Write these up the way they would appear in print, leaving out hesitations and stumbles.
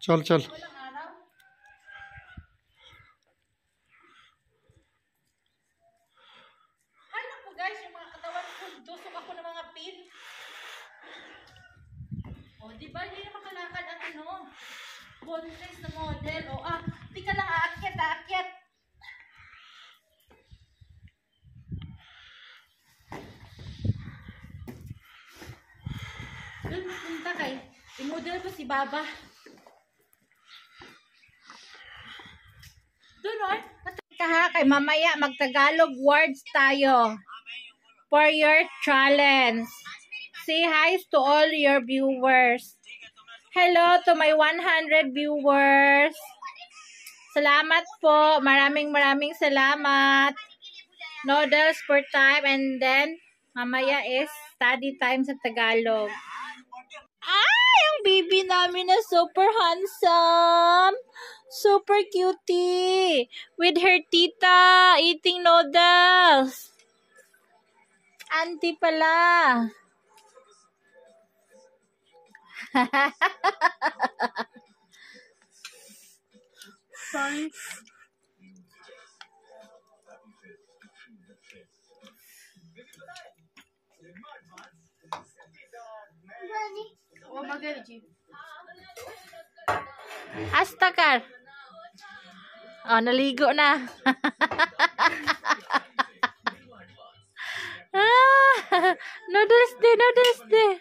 चल चल guys, yung mga katawan ko, tusok ako ng mga pin. O, di ba? Hindi na makalakad ang ano? Boneless na model. O, di ka lang aakyat. Doon, punta kay. I-model pa si Baba. Doon, o. Kay mamaya, mag-Tagalog words tayo. For your challenge. Say hi to all your viewers. Hello to my 100 viewers. Salamat po. Maraming salamat. Noodles for time and then mamaya is study time sa Tagalog. Ay, ang baby namin na super handsome. Super cutie. With her tita eating noodles. Auntie pala. Sorry. Oh, magaling. Astakar. Oh, naligo na. Noodles day.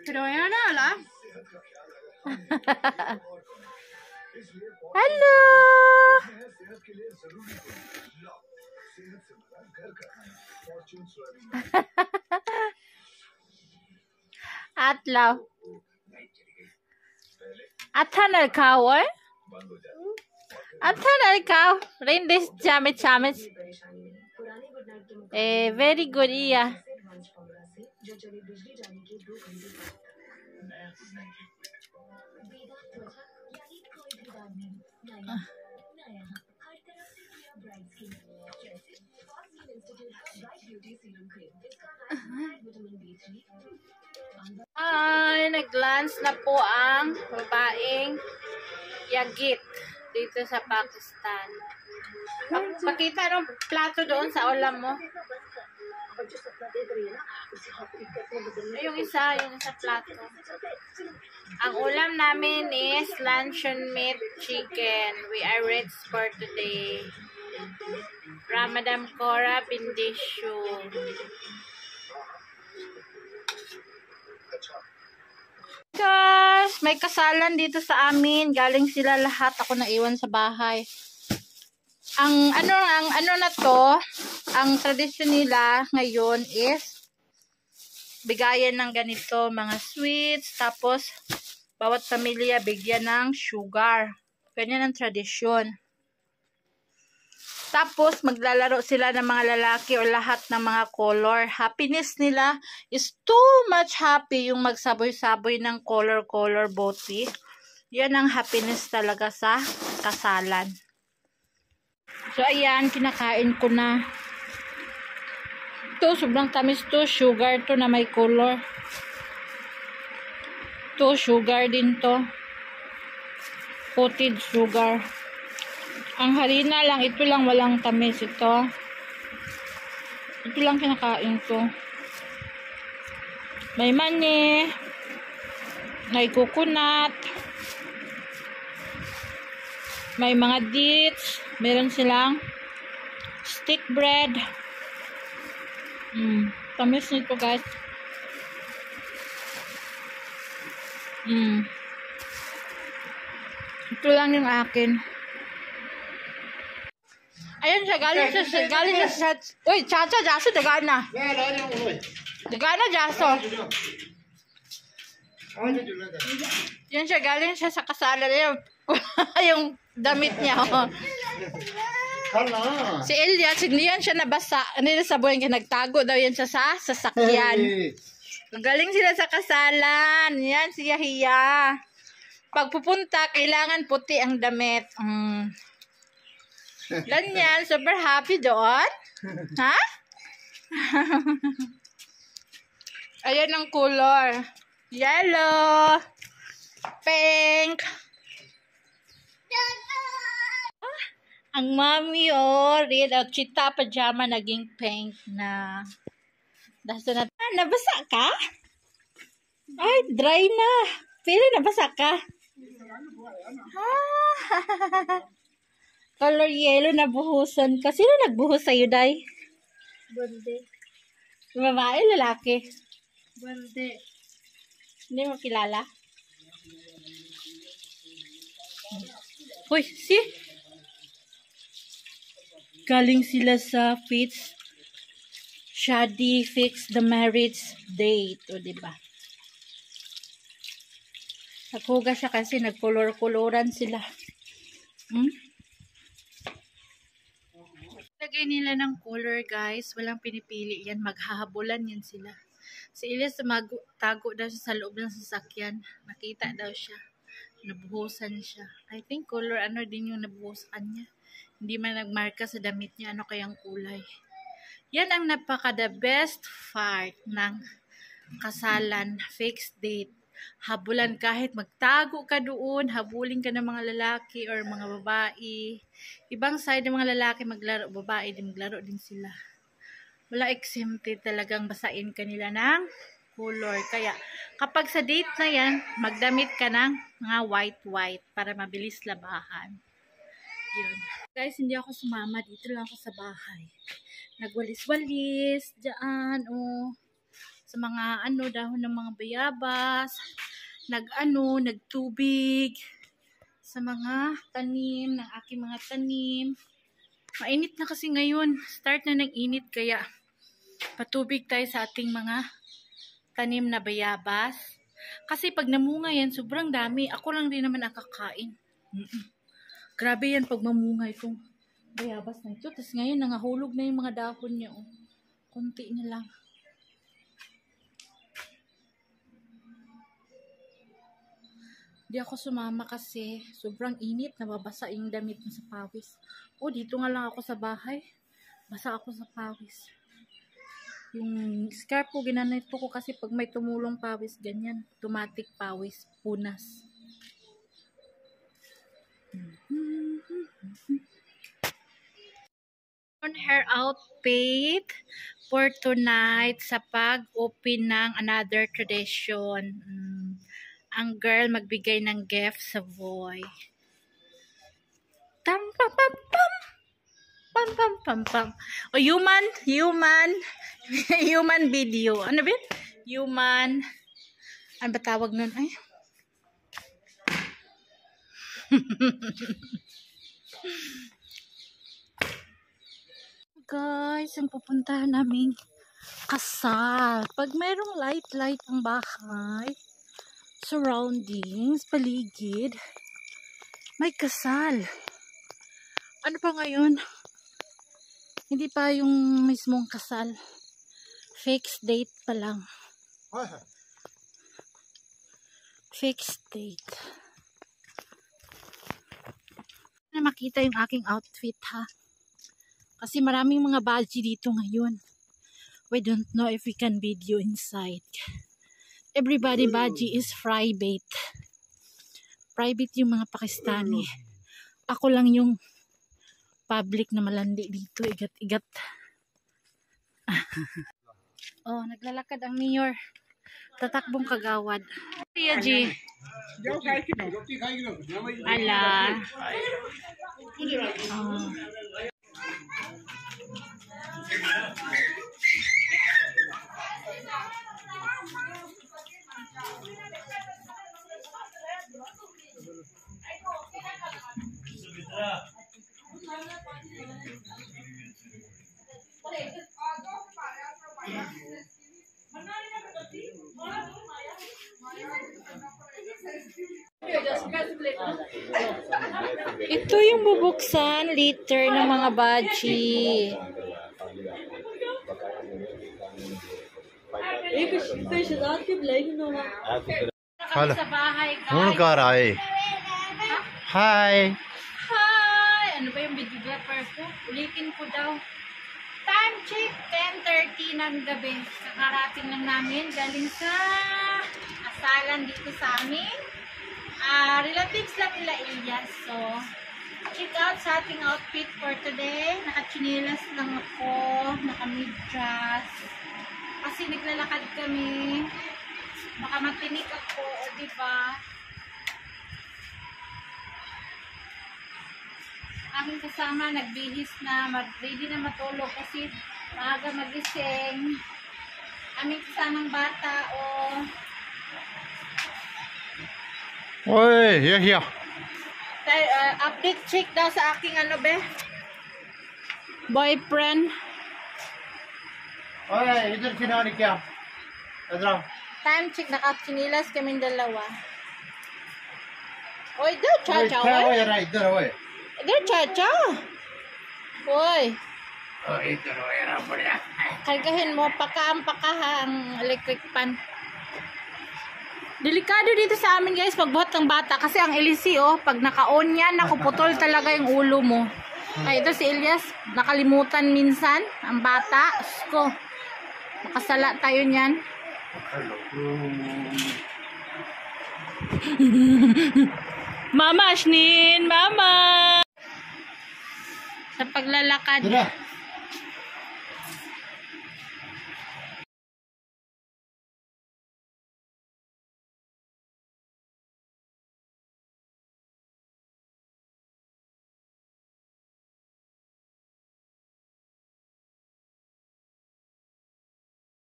Pero yan na ala. Hello. Atlaw. Athanal khao eh? Athanal khao. Rindis chamit. Very good iya. Ay, nag-lunch na po ang babaeng yagit dito sa Pakistan. Pakita ng plato doon sa ulam mo. Yung isa plato. Ang ulam namin is luncheon meat chicken. We are rich for today. Ramadan Kora Bindishu. Guys, may kasalan dito sa amin. Galing sila lahat. Ako naiwan sa bahay. Ang ano na to, ang tradisyon nila ngayon is bigayan ng ganito, mga sweets, tapos bawat pamilya bigyan ng sugar. Ganyan ang tradisyon. Tapos maglalaro sila ng mga lalaki o lahat ng mga color. Happiness nila is too much happy yung magsaboy-saboy ng color boti. Yan ang happiness talaga sa kasalan. So ayan, kinakain ko na. Ito, sobrang tamis to. Sugar to na may color. To, sugar din to. Coated sugar. Ang harina lang, ito lang walang tamis. Ito lang kinakain ko. May mani. May coconut. May mga dates. Meron silang stick bread. Tamis nito guys. Ito lang yung akin. Ayan siya, galing siya. Uy, chacha, jaso, dagaan na. Dagaan na, jaso. Yan siya, galing siya sa kasalan. Yung damit niya. Oh. Si Elias, hindi yan siya nabasa. Nilasabuhin ka, nagtago daw yan siya sa sasakyan. Galing sila sa kasalan. Yan, si Yahiya. Pag pupunta, kailangan puti ang damit. Ganyan, super happy doon. Ha? Ayan ang color. Yellow. Pink. Ang mommy, red at cheetah pajama naging pink na. Daso na. Nabasa ka? Ay, dry na. Pero nabasa ka? Color yellow na buhusan ka. Sino nagbuhos sa'yo, Day? Bande. Babae, lalaki? Bande. Hindi mo kilala? Hoy, see? Galing sila sa Fitz Shadi fix the marriage date. O, diba? Naghuga siya kasi nagkolor-koloran sila. Lagay nila ng color, guys. Walang pinipili yan. Maghahabulan yan sila. Si Elias tago daw siya sa loob ng sasakyan. Nakita daw siya. Nabuhusan siya. I think color ano din yung nabuhusan niya. Hindi man nagmarka sa damit niya ano kayang kulay. Yan ang napaka-the best part ng kasalan, fixed date. Habulan kahit magtago ka doon, habulin ka ng mga lalaki or mga babae. Ibang side ng mga lalaki maglaro, babae din maglaro din sila. Wala exempted, talagang basain ka nila ng color. Kaya kapag sa date na yan, magdamit ka ng mga white para mabilis labahan. Yun. Guys, hindi ako sumama. Dito lang ako sa bahay. Nagwalis-walis. Diyan, sa mga dahon ng mga bayabas. Nagtubig. Sa mga tanim, ng aking mga tanim. Mainit na kasi ngayon. Start na ng init. Kaya, patubig tayo sa ating mga tanim na bayabas. Kasi pag namunga yan, sobrang dami. Ako lang din naman nakakain. Grabe yan pag mamunga itong bayabas na ito. Tapos ngayon, nangahulog na yung mga dahon niya. Kunti na lang. Di ako sumama kasi sobrang init. Nababasa yung damit mo sa pawis. Dito nga lang ako sa bahay. Basa ako sa pawis. Yung scarf ko, ginanito ko kasi pag may tumulong pawis, ganyan. Automatic pawis. Punas. On her outfit for tonight sa pag-open ng another tradition. Ang girl magbigay ng gift sa boy. Tam pam pam pam. Pam pam pam pam. Human video. Ano ba? Human. Ano ba tawag nun? Ay. Guys, ang pupuntahan naming kasal. Pag mayroong light ang bahay, surroundings, paligid, may kasal. Ano pa ngayon? Hindi pa yung mismong kasal. Fixed date pa lang. Fixed date. Na makita yung aking outfit, ha? Kasi maraming mga baji dito ngayon. We don't know if we can video inside. Everybody baji is private. Private yung mga Pakistani. Ako lang yung public na malandi dito. Igat-igat. Naglalakad ang mayor. Tatakbong kagawad. Kuya G. Ala. Ito yung bubuksan liter ng mga baji. Hello. Sa bahay, कौन guys. कर रहा है? हाय. Hi! Ano ba yung videographer ko? Ulitin ko daw. Time check, 10:30 ng gabi. Kakarating lang namin galing sa asalan dito sa amin. Relatives lang nila Elias. So, check out sa ating outfit for today. Naka-chinelas lang ako, naka-mid-dress. Kasi naglalakad kami. Baka matinik ako, o diba? Aming kasama, nagbihis na, ready na matulog kasi maaga magising. Aming kasamang bata, Oy, yeah. update check daw sa aking boyfriend. Oy, इधर खिलाने क्या? इधर आओ. Time check, naka-chinilas kaming dalawa. Oy, daw, cha-cha, क्या हो oy. यार इधर ओए. Daw, cha-cha. Oy, ओए इधर हो यार बढ़िया. kargahin mo, paka ang electric pan. Delikado dito sa amin guys, pagbuhat ng bata. Kasi ang LC, pag naka-on yan, nakuputol talaga yung ulo mo. Ay, ito si Elias, nakalimutan minsan, ang bata. Sko, makasala tayo niyan. Mama, Ashnin! Mama! Sa paglalakad. Tara.